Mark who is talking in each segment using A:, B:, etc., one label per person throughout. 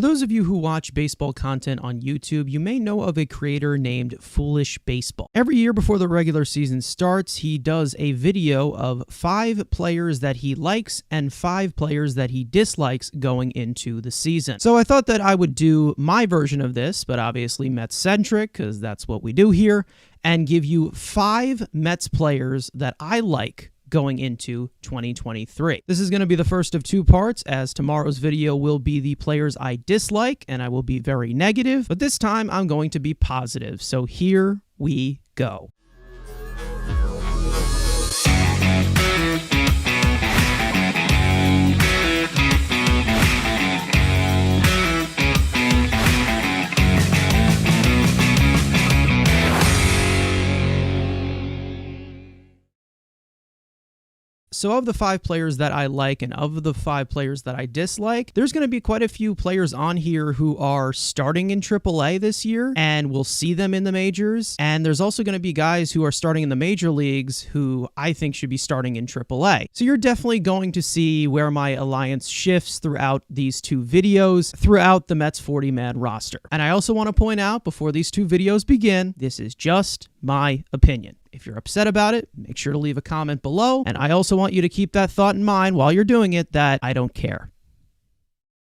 A: those of you who watch baseball content on YouTube, you may know of a creator named Foolish Baseball. Every year before the regular season starts, he does a video of 5 players that he likes and 5 players that he dislikes going into the season. So I thought that I would do my version of this, but obviously Mets-centric, because that's what we do here, and give you 5 Mets players that I like going into 2023. This is going to be the first of 2 parts, as tomorrow's video will be the players I dislike, and I will be very negative, but this time I'm going to be positive. So here we go. So of the 5 players that I like and of the 5 players that I dislike, there's going to be quite a few players on here who are starting in AAA this year, and we'll see them in the majors. And there's also going to be guys who are starting in the major leagues who I think should be starting in AAA. So you're definitely going to see where my alliance shifts throughout these 2 videos, throughout the Mets 40-man roster. And I also want to point out before these 2 videos begin, this is just my opinion. If you're upset about it, make sure to leave a comment below. And I also want you to keep that thought in mind while you're doing it, that I don't care.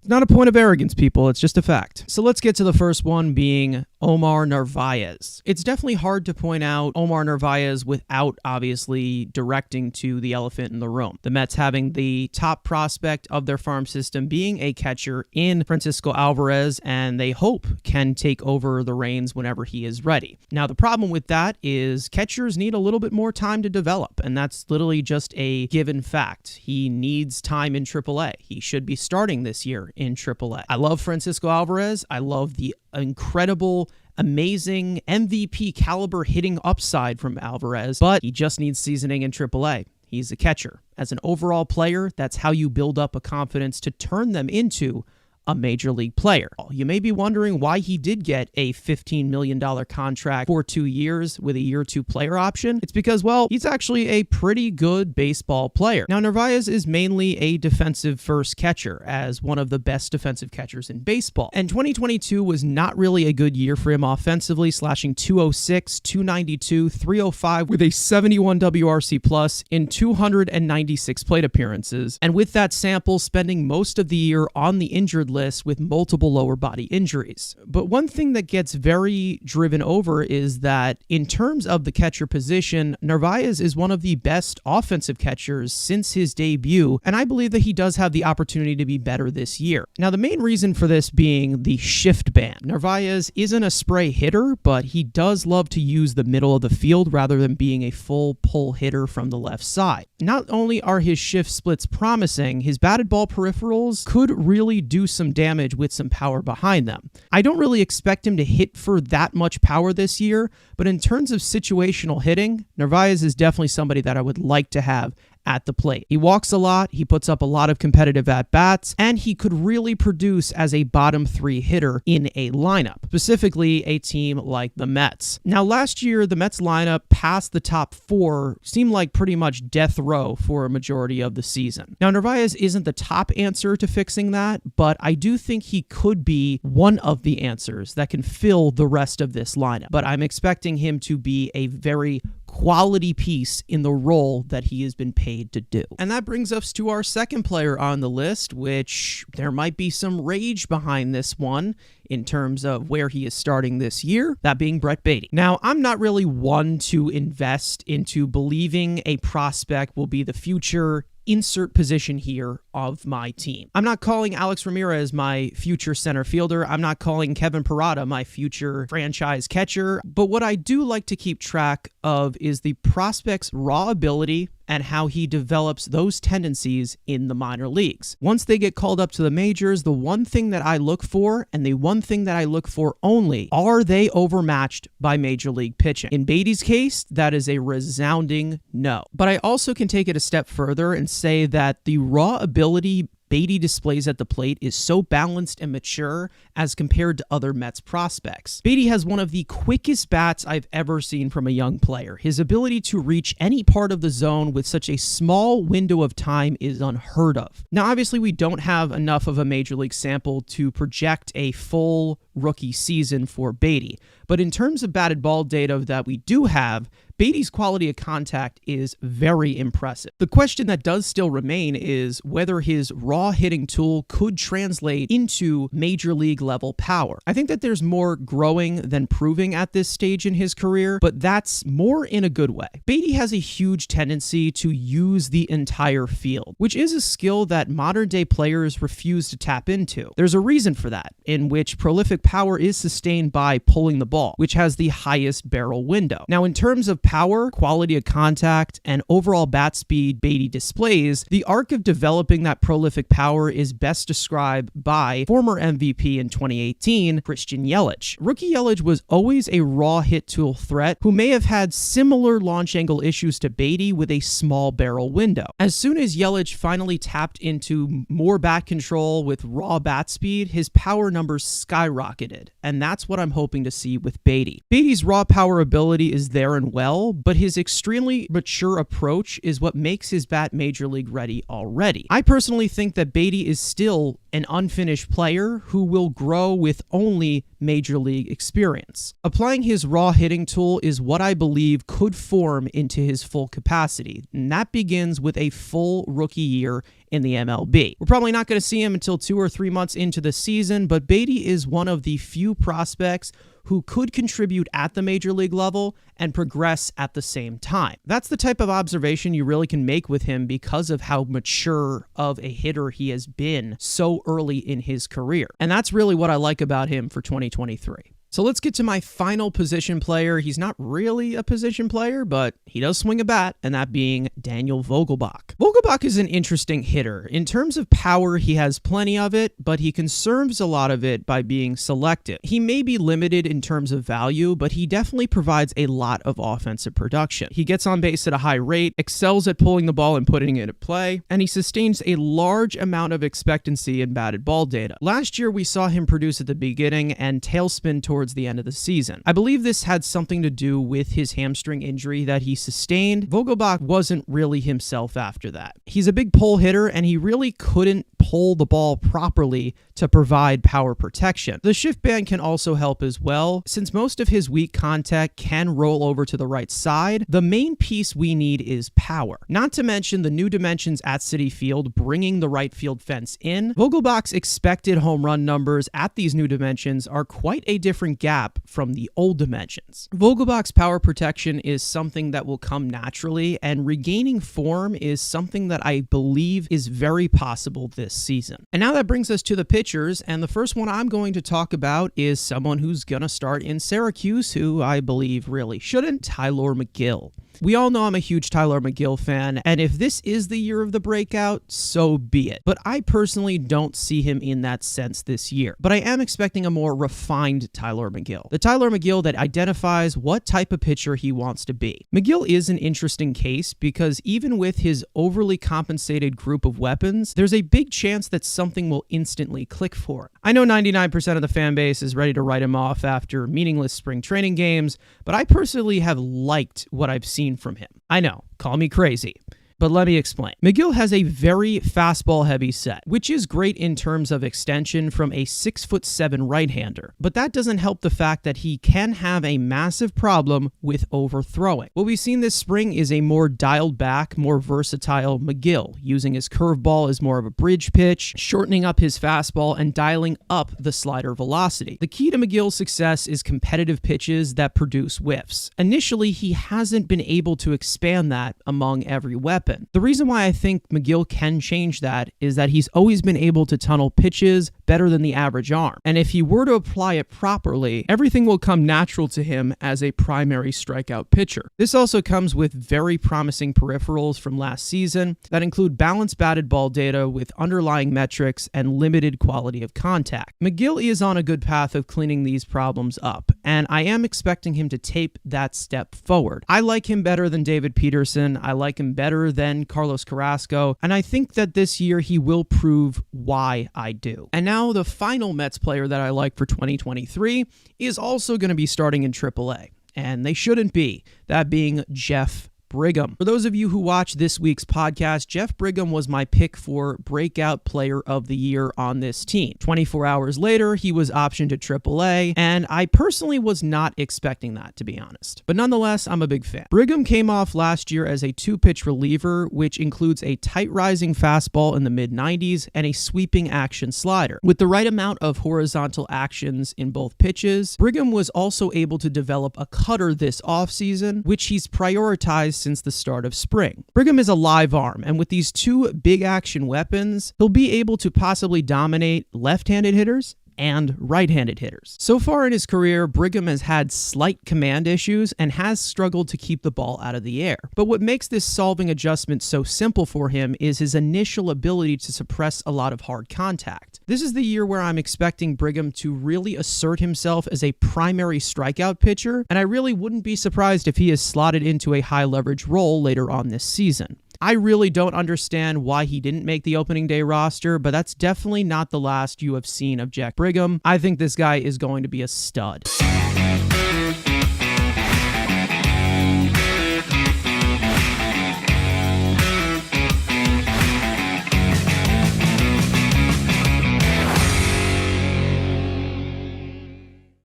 A: It's not a point of arrogance, people. It's just a fact. So let's get to the first one, being Omar Narvaez. It's definitely hard to point out Omar Narvaez without obviously directing to the elephant in the room. The Mets having the top prospect of their farm system being a catcher in Francisco Alvarez, and they hope can take over the reins whenever he is ready. Now, the problem with that is catchers need a little bit more time to develop, and that's literally just a given fact. He needs time in AAA. He should be starting this year in AAA. I love Francisco Alvarez. I love the incredible, amazing MVP caliber hitting upside from Alvarez, but he just needs seasoning in AAA. He's a catcher. As an overall player, that's how you build up a confidence to turn them into a major league player. You may be wondering why he did get a $15 million contract for 2 years with a year 2 player option. It's because, well, he's actually a pretty good baseball player. Now, Narvaez is mainly a defensive first catcher, as one of the best defensive catchers in baseball. And 2022 was not really a good year for him offensively, slashing .206, .292, .305 with a 71 WRC plus in 296 plate appearances. And with that sample, spending most of the year on the injured list with multiple lower body injuries. But one thing that gets very driven over is that in terms of the catcher position, Narvaez is one of the best offensive catchers since his debut, and I believe that he does have the opportunity to be better this year. Now, the main reason for this being the shift band. Narvaez isn't a spray hitter, but he does love to use the middle of the field rather than being a full pull hitter from the left side. Not only are his shift splits promising, his batted ball peripherals could really do some damage with some power behind them. I don't really expect him to hit for that much power this year, but in terms of situational hitting, Narvaez is definitely somebody that I would like to have at the plate. He walks a lot, he puts up a lot of competitive at-bats, and he could really produce as a bottom 3 hitter in a lineup, specifically a team like the Mets. Now, last year, the Mets lineup past the top 4 seemed like pretty much death row for a majority of the season. Now, Narvaez isn't the top answer to fixing that, but I do think he could be one of the answers that can fill the rest of this lineup. But I'm expecting him to be a very quality piece in the role that he has been paid to do. And that brings us to our second player on the list, which there might be some rage behind this one in terms of where he is starting this year, that being Brett Beatty. Now, I'm not really one to invest into believing a prospect will be the future insert position here of my team. I'm not calling Alex Ramirez my future center fielder. I'm not calling Kevin Parada my future franchise catcher. But what I do like to keep track of is the prospect's raw ability and how he develops those tendencies in the minor leagues. Once they get called up to the majors, the one thing that I look for, and the one thing that I look for only, are they overmatched by major league pitching? In Beatty's case, that is a resounding no. But I also can take it a step further and say that the raw ability Beatty displays at the plate is so balanced and mature as compared to other Mets prospects. Beatty has one of the quickest bats I've ever seen from a young player. His ability to reach any part of the zone with such a small window of time is unheard of. Now, obviously, we don't have enough of a major league sample to project a full rookie season for Beatty, but in terms of batted ball data that we do have, Beatty's quality of contact is very impressive. The question that does still remain is whether his raw hitting tool could translate into major league level power. I think that there's more growing than proving at this stage in his career, but that's more in a good way. Beatty has a huge tendency to use the entire field, which is a skill that modern day players refuse to tap into. There's a reason for that, in which prolific power is sustained by pulling the ball, which has the highest barrel window. Now, in terms of power, quality of contact, and overall bat speed Beatty displays, the arc of developing that prolific power is best described by former MVP in 2018, Christian Yelich. Rookie Yelich was always a raw hit tool threat who may have had similar launch angle issues to Beatty with a small barrel window. As soon as Yelich finally tapped into more bat control with raw bat speed, his power numbers skyrocketed, and that's what I'm hoping to see with Beatty. Beatty's raw power ability is there and well, but his extremely mature approach is what makes his bat major league ready already. I personally think that Beatty is still an unfinished player who will grow with only major league experience. Applying his raw hitting tool is what I believe could form into his full capacity, and that begins with a full rookie year in the MLB. We're probably not going to see him until 2 or 3 months into the season, but Beatty is one of the few prospects who could contribute at the major league level and progress at the same time. That's the type of observation you really can make with him because of how mature of a hitter he has been so early in his career. And that's really what I like about him for 2023. So let's get to my final position player. He's not really a position player, but he does swing a bat, and that being Daniel Vogelbach. Vogelbach is an interesting hitter. In terms of power, he has plenty of it, but he conserves a lot of it by being selective. He may be limited in terms of value, but he definitely provides a lot of offensive production. He gets on base at a high rate, excels at pulling the ball and putting it at play, and he sustains a large amount of expectancy in batted ball data. Last year, we saw him produce at the beginning and tailspin towards the end of the season. I believe this had something to do with his hamstring injury that he sustained. Vogelbach wasn't really himself after that. He's a big pull hitter, and he really couldn't pull the ball properly to provide power protection. The shift band can also help as well. Since most of his weak contact can roll over to the right side, the main piece we need is power. Not to mention the new dimensions at Citi Field bringing the right field fence in. Vogelbach's expected home run numbers at these new dimensions are quite a different gap from the old dimensions. Vogelbach's power protection is something that will come naturally, and regaining form is something that I believe is very possible this season. And now that brings us to the pitchers, and the first one I'm going to talk about is someone who's going to start in Syracuse, who I believe really shouldn't, Tylor McGill. We all know I'm a huge Tylor McGill fan, and if this is the year of the breakout, so be it. But I personally don't see him in that sense this year. But I am expecting a more refined Tylor McGill. The Tylor McGill that identifies what type of pitcher he wants to be. McGill is an interesting case because even with his overly compensated group of weapons, there's a big chance that something will instantly click for him. I know 99% of the fan base is ready to write him off after meaningless spring training games, but I personally have liked what I've seen from him. I know, call me crazy, but let me explain. McGill has a very fastball-heavy set, which is great in terms of extension from a 6'7" right-hander, but that doesn't help the fact that he can have a massive problem with overthrowing. What we've seen this spring is a more dialed-back, more versatile McGill, using his curveball as more of a bridge pitch, shortening up his fastball, and dialing up the slider velocity. The key to McGill's success is competitive pitches that produce whiffs. Initially, he hasn't been able to expand that among every weapon. The reason why I think McGill can change that is that he's always been able to tunnel pitches better than the average arm. And if he were to apply it properly, everything will come natural to him as a primary strikeout pitcher. This also comes with very promising peripherals from last season that include balanced batted ball data with underlying metrics and limited quality of contact. McGill is on a good path of cleaning these problems up, and I am expecting him to take that step forward. I like him better than David Peterson. I like him better than Carlos Carrasco, and I think that this year he will prove why I do. And now the final Mets player that I like for 2023 is also going to be starting in AAA, and they shouldn't be, that being Jeff Brigham. For those of you who watch this week's podcast, Jeff Brigham was my pick for breakout player of the year on this team. 24 hours later, he was optioned to AAA, and I personally was not expecting that, to be honest. But nonetheless, I'm a big fan. Brigham came off last year as a 2-pitch reliever, which includes a tight rising fastball in the mid-90s and a sweeping action slider. With the right amount of horizontal actions in both pitches, Brigham was also able to develop a cutter this offseason, which he's prioritized since the start of spring. Brigham is a live arm, and with these two big action weapons, he'll be able to possibly dominate left-handed hitters and right-handed hitters. So far in his career, Brigham has had slight command issues and has struggled to keep the ball out of the air. But what makes this solving adjustment so simple for him is his initial ability to suppress a lot of hard contact. This is the year where I'm expecting Brigham to really assert himself as a primary strikeout pitcher, and I really wouldn't be surprised if he is slotted into a high-leverage role later on this season. I really don't understand why he didn't make the opening day roster, but that's definitely not the last you have seen of Jack Brigham. I think this guy is going to be a stud.